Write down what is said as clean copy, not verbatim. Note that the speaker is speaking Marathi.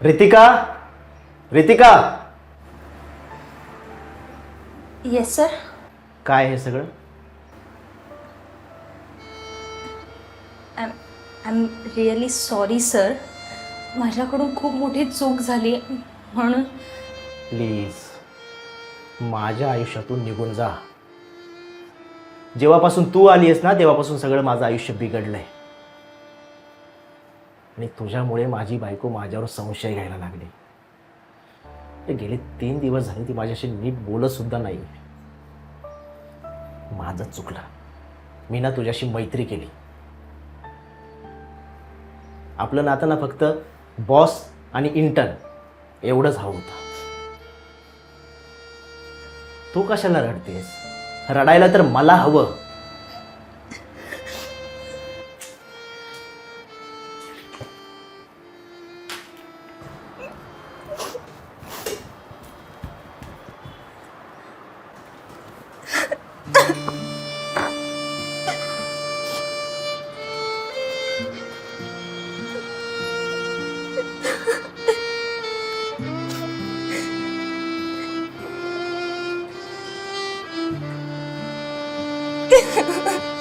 Ritika, Ritika, yes sir. काय हे सगळं? I am really sorry sir. माझ्याकडून खूप मोठी चूक झाली म्हणून. प्लीज माझ्या आयुष्यातून निघून जा. जेव्हापासून तू आली आहेस ना तेव्हापासून सगळं माझं आयुष्य बिघडलंय. आणि तुझ्यामुळे माझी बायको माझ्यावर संशय घ्यायला लागली. ते गेले 3 दिवस झाले ती माझ्याशी नीट बोलत सुद्धा नाही. माझं चुकलं. मी ना तुझ्याशी मैत्री केली. आपलं नातं ना फक्त बॉस आणि इंटर्न एवढंच हवं होतं. तू कशाला रडतेस? रडायला तर मला हवं. Ha ha ha.